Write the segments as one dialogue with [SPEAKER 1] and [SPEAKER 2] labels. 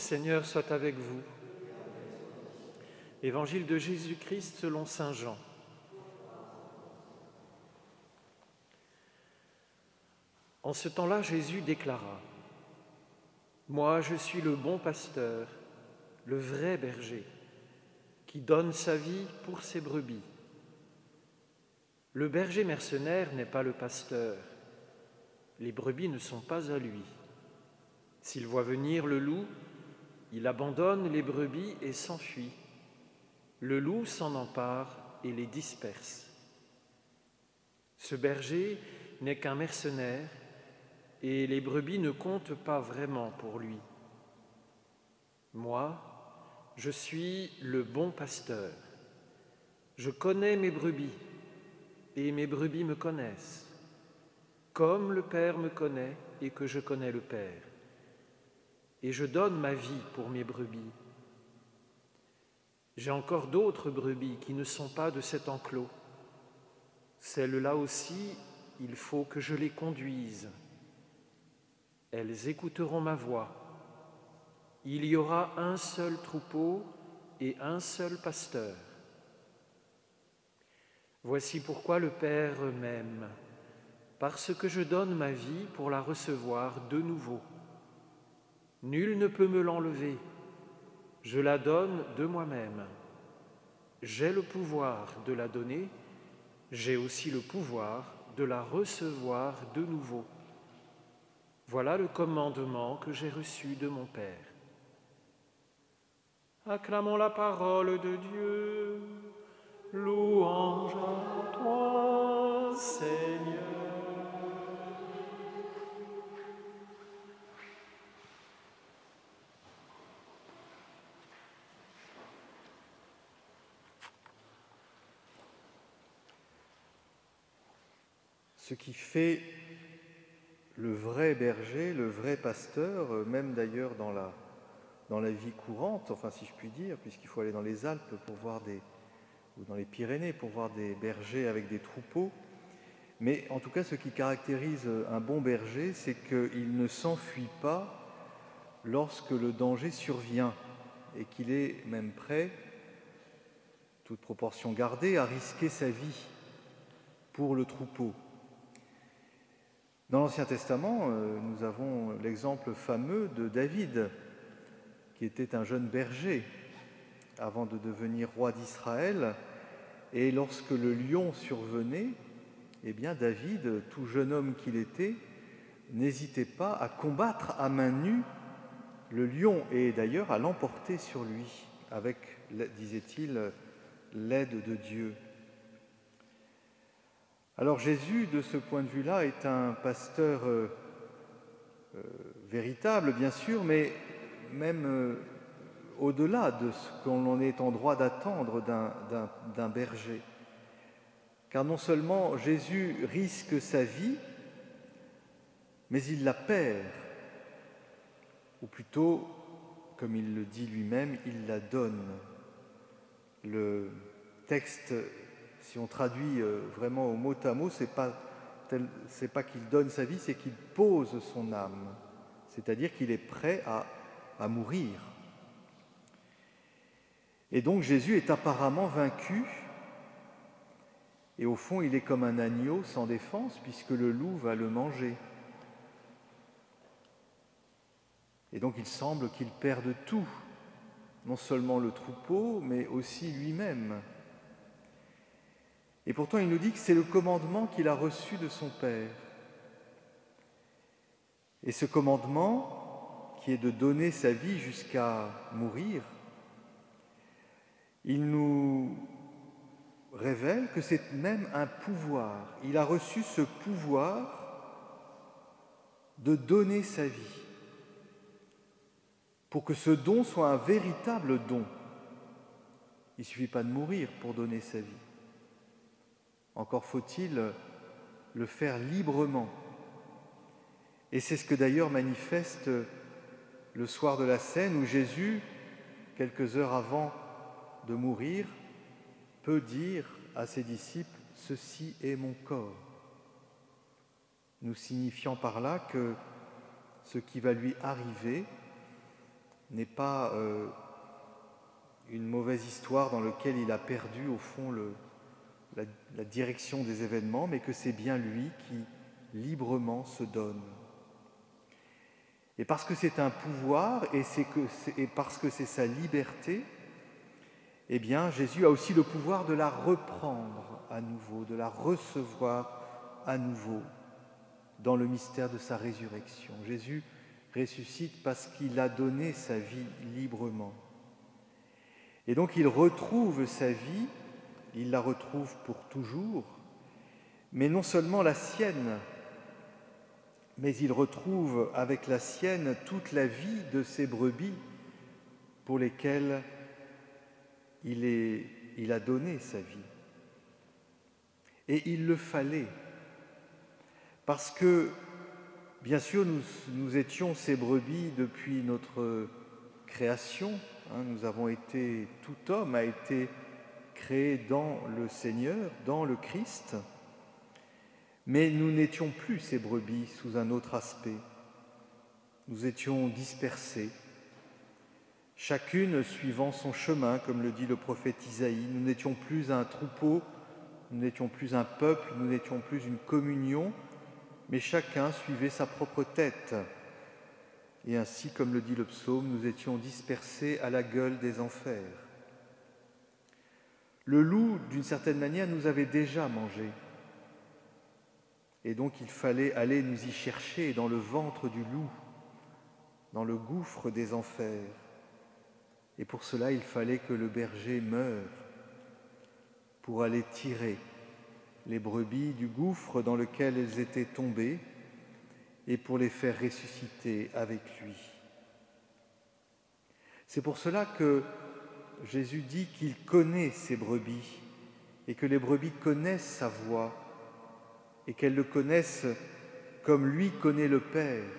[SPEAKER 1] Seigneur soit avec vous. Évangile de Jésus-Christ selon saint Jean. En ce temps-là, Jésus déclara : « Moi, je suis le bon pasteur, le vrai berger, qui donne sa vie pour ses brebis. Le berger mercenaire n'est pas le pasteur. Les brebis ne sont pas à lui. S'il voit venir le loup, il abandonne les brebis et s'enfuit. Le loup s'en empare et les disperse. Ce berger n'est qu'un mercenaire et les brebis ne comptent pas vraiment pour lui. Moi, je suis le bon pasteur. Je connais mes brebis et mes brebis me connaissent, comme le Père me connaît et que je connais le Père. Et je donne ma vie pour mes brebis. J'ai encore d'autres brebis qui ne sont pas de cet enclos. Celles-là aussi, il faut que je les conduise. Elles écouteront ma voix. Il y aura un seul troupeau et un seul pasteur. Voici pourquoi le Père m'aime, parce que je donne ma vie pour la recevoir de nouveau. Nul ne peut me l'enlever, je la donne de moi-même. J'ai le pouvoir de la donner, j'ai aussi le pouvoir de la recevoir de nouveau. Voilà le commandement que j'ai reçu de mon Père. Acclamons la parole de Dieu. Louange à toi, Seigneur.
[SPEAKER 2] Ce qui fait le vrai berger, le vrai pasteur, même d'ailleurs dans la vie courante, enfin si je puis dire, puisqu'il faut aller dans les Alpes ou dans les Pyrénées pour voir des bergers avec des troupeaux. Mais en tout cas, ce qui caractérise un bon berger, c'est qu'il ne s'enfuit pas lorsque le danger survient et qu'il est même prêt, toute proportion gardée, à risquer sa vie pour le troupeau. Dans l'Ancien Testament, nous avons l'exemple fameux de David, qui était un jeune berger avant de devenir roi d'Israël. Et lorsque le lion survenait, eh bien David, tout jeune homme qu'il était, n'hésitait pas à combattre à main nue le lion et d'ailleurs à l'emporter sur lui, avec, disait-il, l'aide de Dieu. Alors Jésus, de ce point de vue-là, est un pasteur véritable, bien sûr, mais même au-delà de ce qu'on est en droit d'attendre d'un berger. Car non seulement Jésus risque sa vie, mais il la perd, ou plutôt, comme il le dit lui-même, il la donne. Le texte, si on traduit vraiment au mot à mot, c'est pas qu'il donne sa vie, c'est qu'il pose son âme, c'est-à-dire qu'il est prêt à mourir. Et donc Jésus est apparemment vaincu, et au fond il est comme un agneau sans défense, puisque le loup va le manger. Et donc il semble qu'il perde tout, non seulement le troupeau, mais aussi lui-même. Et pourtant, il nous dit que c'est le commandement qu'il a reçu de son Père. Et ce commandement, qui est de donner sa vie jusqu'à mourir, il nous révèle que c'est même un pouvoir. Il a reçu ce pouvoir de donner sa vie, pour que ce don soit un véritable don. Il ne suffit pas de mourir pour donner sa vie. Encore faut-il le faire librement. Et c'est ce que d'ailleurs manifeste le soir de la Cène, où Jésus, quelques heures avant de mourir, peut dire à ses disciples « Ceci est mon corps », nous signifiant par là que ce qui va lui arriver n'est pas une mauvaise histoire dans laquelle il a perdu au fond la direction des événements, mais que c'est bien lui qui librement se donne. Et parce que c'est un pouvoir et parce que c'est sa liberté, eh bien Jésus a aussi le pouvoir de la reprendre à nouveau, de la recevoir à nouveau dans le mystère de sa résurrection. Jésus ressuscite parce qu'il a donné sa vie librement. Et donc il retrouve sa vie, il la retrouve pour toujours, mais non seulement la sienne, mais il retrouve avec la sienne toute la vie de ces brebis pour lesquelles il a donné sa vie. Et il le fallait, parce que, bien sûr, nous étions ces brebis depuis notre création. Nous avons été, tout homme a été créé dans le Seigneur, dans le Christ, mais nous n'étions plus ces brebis sous un autre aspect. Nous étions dispersés, chacune suivant son chemin, comme le dit le prophète Isaïe. Nous n'étions plus un troupeau, nous n'étions plus un peuple, nous n'étions plus une communion, mais chacun suivait sa propre tête. Et ainsi, comme le dit le psaume, nous étions dispersés à la gueule des enfers. Le loup, d'une certaine manière, nous avait déjà mangés. Et donc il fallait aller nous y chercher dans le ventre du loup, dans le gouffre des enfers. Et pour cela, il fallait que le berger meure pour aller tirer les brebis du gouffre dans lequel elles étaient tombées et pour les faire ressusciter avec lui. C'est pour cela que Jésus dit qu'il connaît ses brebis et que les brebis connaissent sa voix et qu'elles le connaissent comme lui connaît le Père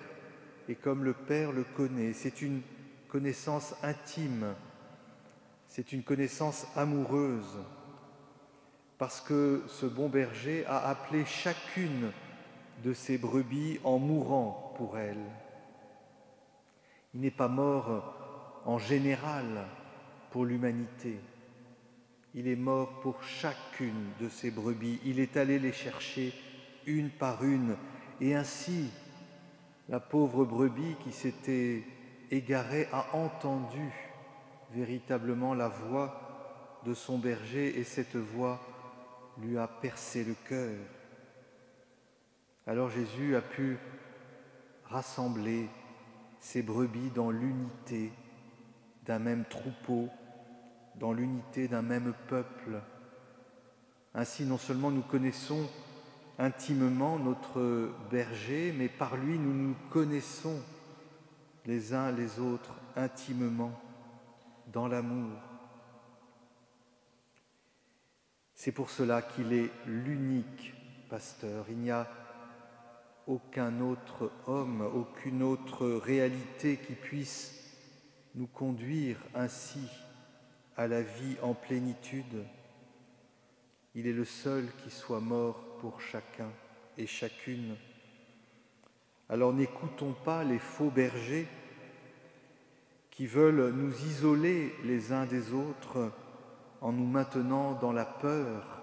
[SPEAKER 2] et comme le Père le connaît. C'est une connaissance intime, c'est une connaissance amoureuse, parce que ce bon berger a appelé chacune de ses brebis en mourant pour elles. Il n'est pas mort en général pour l'humanité. Il est mort pour chacune de ses brebis. Il est allé les chercher une par une. Et ainsi, la pauvre brebis qui s'était égarée a entendu véritablement la voix de son berger et cette voix lui a percé le cœur. Alors Jésus a pu rassembler ces brebis dans l'unité d'un même troupeau, dans l'unité d'un même peuple. Ainsi, non seulement nous connaissons intimement notre berger, mais par lui nous nous connaissons les uns les autres intimement dans l'amour. C'est pour cela qu'il est l'unique pasteur. Il n'y a aucun autre homme, aucune autre réalité qui puisse nous conduire ainsi à la vie en plénitude. Il est le seul qui soit mort pour chacun et chacune. Alors n'écoutons pas les faux bergers qui veulent nous isoler les uns des autres en nous maintenant dans la peur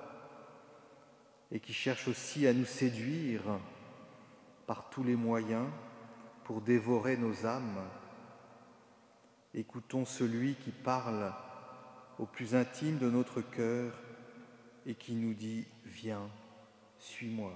[SPEAKER 2] et qui cherchent aussi à nous séduire par tous les moyens pour dévorer nos âmes. Écoutons celui qui parle au plus intime de notre cœur et qui nous dit « Viens, suis-moi ».